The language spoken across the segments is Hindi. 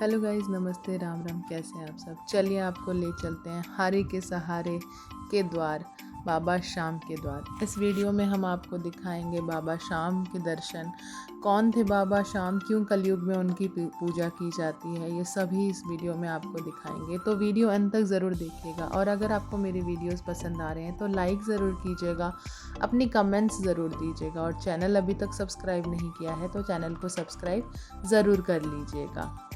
हेलो गाइस, नमस्ते, राम राम। कैसे हैं आप सब? चलिए आपको ले चलते हैं हारे के सहारे के द्वार, बाबा शाम के द्वार। इस वीडियो में हम आपको दिखाएंगे बाबा शाम के दर्शन। कौन थे बाबा शाम, क्यों कलयुग में उनकी पूजा की जाती है, ये सभी इस वीडियो में आपको दिखाएंगे। तो वीडियो अंत तक ज़रूर देखिएगा। और अगर आपको मेरे वीडियोस पसंद आ रहे हैं तो लाइक ज़रूर कीजिएगा, अपनी कमेंट्स ज़रूर दीजिएगा। और चैनल अभी तक सब्सक्राइब नहीं किया है तो चैनल को सब्सक्राइब ज़रूर कर लीजिएगा।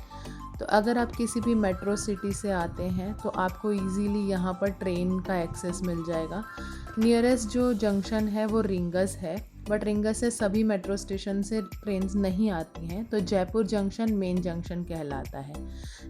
तो अगर आप किसी भी मेट्रो सिटी से आते हैं तो आपको इजीली यहाँ पर ट्रेन का एक्सेस मिल जाएगा। नियरेस्ट जो जंक्शन है वो रिंगस है, बट रिंगस से सभी मेट्रो स्टेशन से ट्रेन्स नहीं आती हैं, तो जयपुर जंक्शन मेन जंक्शन कहलाता है।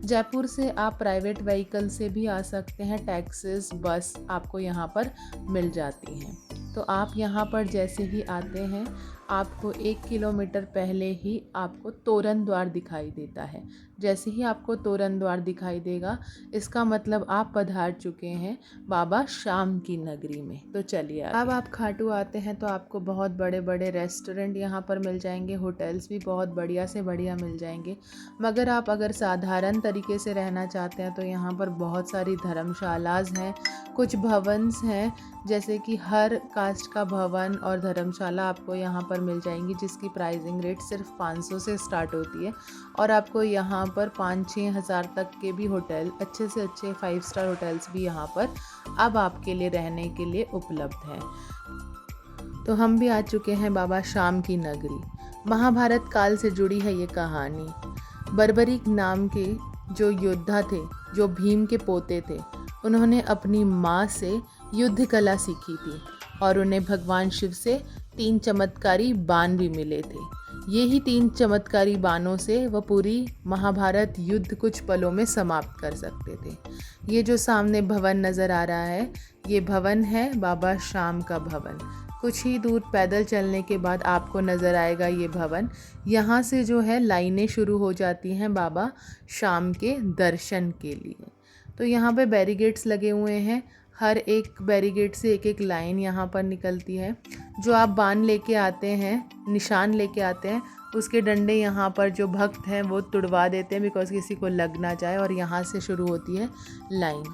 जयपुर से आप प्राइवेट व्हीकल से भी आ सकते हैं, टैक्सीज, बस आपको यहाँ पर मिल जाती हैं। तो आप यहाँ पर जैसे ही आते हैं आपको 1 किलोमीटर पहले ही आपको तोरण द्वार दिखाई देता है। जैसे ही आपको तोरण द्वार दिखाई देगा इसका मतलब आप पधार चुके हैं बाबा शाम की नगरी में। तो चलिए अब आप खाटू आते हैं तो आपको बहुत बड़े बड़े रेस्टोरेंट यहाँ पर मिल जाएंगे, होटल्स भी बहुत बढ़िया से बढ़िया मिल जाएंगे। मगर आप अगर साधारण तरीके से रहना चाहते हैं तो यहाँ पर बहुत सारी धर्मशालाज हैं, कुछ भवन्स हैं, जैसे कि हर कास्ट का भवन और धर्मशाला आपको यहाँ पर मिल जाएंगी, जिसकी प्राइसिंग रेट सिर्फ 500 से स्टार्ट होती है। और आपको यहाँ पर 5-6 हज़ार तक के भी होटल, अच्छे से अच्छे 5 स्टार होटल्स भी यहाँ पर अब आपके लिए रहने के लिए उपलब्ध हैं। तो हम भी आ चुके हैं बाबा शाम की नगरी। महाभारत काल से जुड़ी है ये कहानी। बर्बरीक नाम के जो योद्धा थे, जो भीम के पोते थे, उन्होंने अपनी माँ से युद्ध कला सीखी थी और उन्हें भगवान शिव से 3 चमत्कारी बाण भी मिले थे। ये ही 3 चमत्कारी बाणों से वह पूरी महाभारत युद्ध कुछ पलों में समाप्त कर सकते थे। ये जो सामने भवन नज़र आ रहा है, ये भवन है बाबा शाम का भवन। कुछ ही दूर पैदल चलने के बाद आपको नज़र आएगा ये भवन। यहाँ से जो है लाइनें शुरू हो जाती हैं बाबा शाम के दर्शन के लिए। तो यहाँ पे बैरिकेड्स लगे हुए हैं, हर एक बैरिकेड से एक एक लाइन यहाँ पर निकलती है। जो आप बाण लेके आते हैं, निशान लेके आते हैं, उसके डंडे यहाँ पर जो भक्त हैं वो तुड़वा देते हैं, बिकॉज किसी को लग ना जाए। और यहाँ से शुरू होती है लाइन।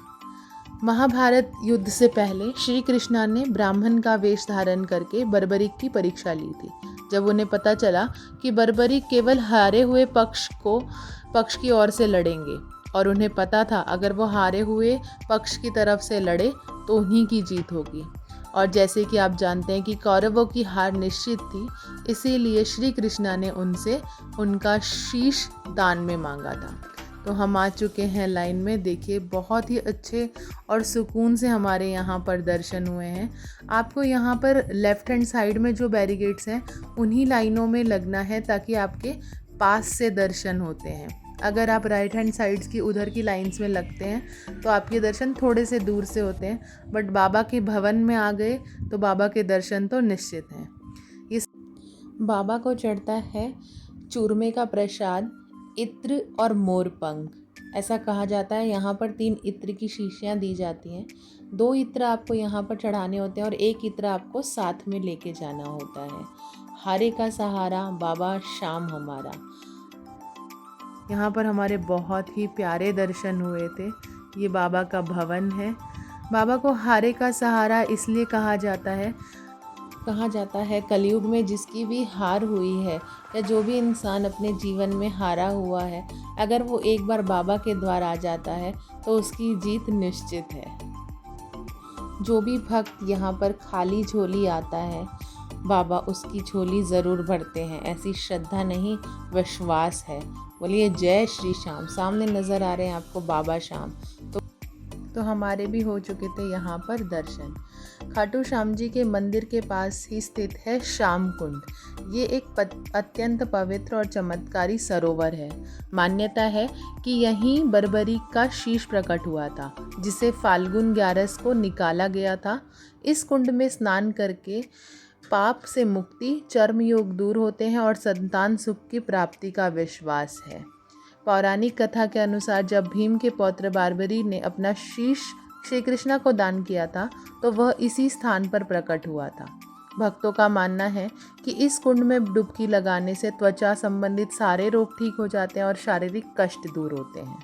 महाभारत युद्ध से पहले श्री कृष्णा ने ब्राह्मण का वेश धारण करके बर्बरीक की परीक्षा ली थी। जब उन्हें पता चला कि बर्बरीक केवल हारे हुए पक्ष की ओर से लड़ेंगे, और उन्हें पता था अगर वो हारे हुए पक्ष की तरफ से लड़े तो उन्हीं की जीत होगी। और जैसे कि आप जानते हैं कि कौरवों की हार निश्चित थी, इसीलिए श्री कृष्णा ने उनसे उनका शीश दान में मांगा था। तो हम आ चुके हैं लाइन में। देखिए बहुत ही अच्छे और सुकून से हमारे यहाँ पर दर्शन हुए हैं। आपको यहाँ पर लेफ़्ट हैंड साइड में जो बैरिकेड्स हैं उन्हीं लाइनों में लगना है, ताकि आपके पास से दर्शन होते हैं। अगर आप राइट हैंड साइड्स की उधर की लाइंस में लगते हैं तो आपके दर्शन थोड़े से दूर से होते हैं, बट बाबा के भवन में आ गए तो बाबा के दर्शन तो निश्चित हैं। इस बाबा को चढ़ता है चूरमे का प्रसाद, इत्र और मोरपंख। ऐसा कहा जाता है। यहाँ पर 3 इत्र की शीशियाँ दी जाती हैं। 2 इत्र आपको यहाँ पर चढ़ाने होते हैं और 1 इत्र आपको साथ में लेके जाना होता है। हारे का सहारा बाबा शाम हमारा। यहाँ पर हमारे बहुत ही प्यारे दर्शन हुए थे। ये बाबा का भवन है। बाबा को हारे का सहारा इसलिए कहा जाता है कलयुग में जिसकी भी हार हुई है, या जो भी इंसान अपने जीवन में हारा हुआ है, अगर वो एक बार बाबा के द्वार आ जाता है तो उसकी जीत निश्चित है। जो भी भक्त यहाँ पर खाली झोली आता है, बाबा उसकी झोली ज़रूर भरते हैं। ऐसी श्रद्धा नहीं, विश्वास है। बोलिए जय श्री श्याम। सामने नज़र आ रहे हैं आपको बाबा शाम। तो हमारे भी हो चुके थे यहाँ पर दर्शन। खाटू श्याम जी के मंदिर के पास ही स्थित है श्याम कुंड। ये एक अत्यंत पवित्र और चमत्कारी सरोवर है। मान्यता है कि यहीं बर्बरीक का शीश प्रकट हुआ था, जिसे फाल्गुन 11 को निकाला गया था। इस कुंड में स्नान करके पाप से मुक्ति, चर्म योग दूर होते हैं और संतान सुख की प्राप्ति का विश्वास है। पौराणिक कथा के अनुसार जब भीम के पौत्र बार्बरी ने अपना शीश श्री कृष्णा को दान किया था तो वह इसी स्थान पर प्रकट हुआ था। भक्तों का मानना है कि इस कुंड में डुबकी लगाने से त्वचा संबंधित सारे रोग ठीक हो जाते हैं और शारीरिक कष्ट दूर होते हैं।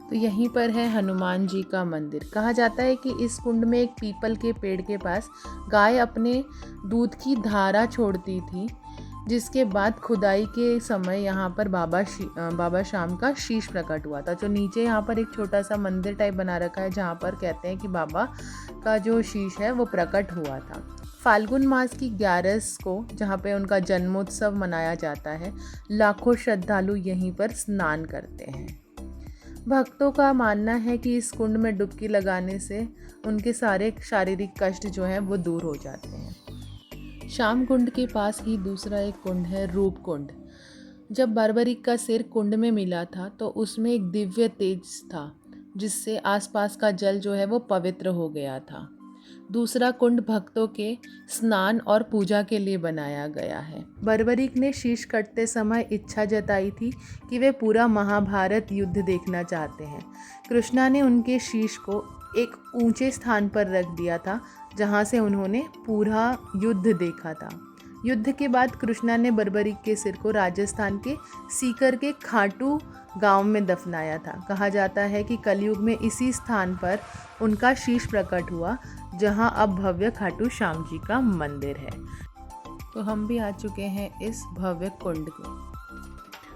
तो यहीं पर है हनुमान जी का मंदिर। कहा जाता है कि इस कुंड में एक पीपल के पेड़ के पास गाय अपने दूध की धारा छोड़ती थी, जिसके बाद खुदाई के समय यहाँ पर बाबा शाम का शीश प्रकट हुआ था। जो नीचे यहाँ पर एक छोटा सा मंदिर टाइप बना रखा है, जहाँ पर कहते हैं कि बाबा का जो शीश है वो प्रकट हुआ था। फाल्गुन मास की 11 को, जहाँ पे उनका जन्मोत्सव मनाया जाता है, लाखों श्रद्धालु यहीं पर स्नान करते हैं। भक्तों का मानना है कि इस कुंड में डुबकी लगाने से उनके सारे शारीरिक कष्ट जो हैं वो दूर हो जाते हैं। शाम कुंड के पास ही दूसरा एक कुंड है, रूप कुंड। जब बर्बरीक का सिर कुंड में मिला था तो उसमें एक दिव्य तेज था, जिससे आसपास का जल जो है वो पवित्र हो गया था। दूसरा कुंड भक्तों के स्नान और पूजा के लिए बनाया गया है। बर्बरीक ने शीश कटते समय इच्छा जताई थी कि वे पूरा महाभारत युद्ध देखना चाहते हैं। कृष्णा ने उनके शीश को एक ऊंचे स्थान पर रख दिया था, जहां से उन्होंने पूरा युद्ध देखा था। युद्ध के बाद कृष्णा ने बर्बरीक के सिर को राजस्थान के सीकर के खाटू गांव में दफनाया था। कहा जाता है कि कलयुग में इसी स्थान पर उनका शीश प्रकट हुआ, जहां अब भव्य खाटू श्याम जी का मंदिर है। तो हम भी आ चुके हैं इस भव्य कुंड को।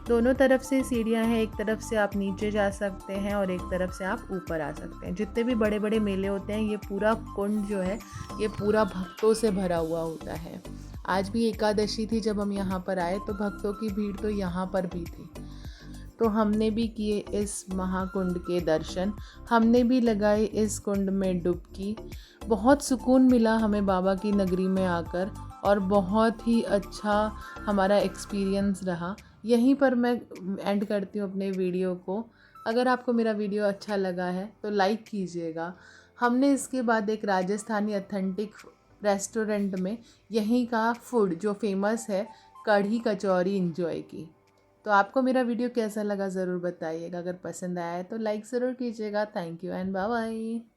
दोनों तरफ से सीढ़ियां हैं, एक तरफ से आप नीचे जा सकते हैं और एक तरफ से आप ऊपर आ सकते हैं। जितने भी बड़े बड़े मेले होते हैं, ये पूरा कुंड जो है ये पूरा भक्तों से भरा हुआ होता है। आज भी एकादशी थी जब हम यहाँ पर आए, तो भक्तों की भीड़ तो यहाँ पर भी थी। तो हमने भी किए इस महाकुंड के दर्शन, हमने भी लगाई इस कुंड में डुबकी। बहुत सुकून मिला हमें बाबा की नगरी में आकर और बहुत ही अच्छा हमारा एक्सपीरियंस रहा। यहीं पर मैं एंड करती हूँ अपने वीडियो को। अगर आपको मेरा वीडियो अच्छा लगा है तो लाइक कीजिएगा। हमने इसके बाद एक राजस्थानी ऑथेंटिक रेस्टोरेंट में यहीं का फूड जो फेमस है, कढ़ी कचौरी, इंजॉय की। तो आपको मेरा वीडियो कैसा लगा ज़रूर बताइएगा। अगर पसंद आया है तो लाइक ज़रूर कीजिएगा। Thank you and bye bye.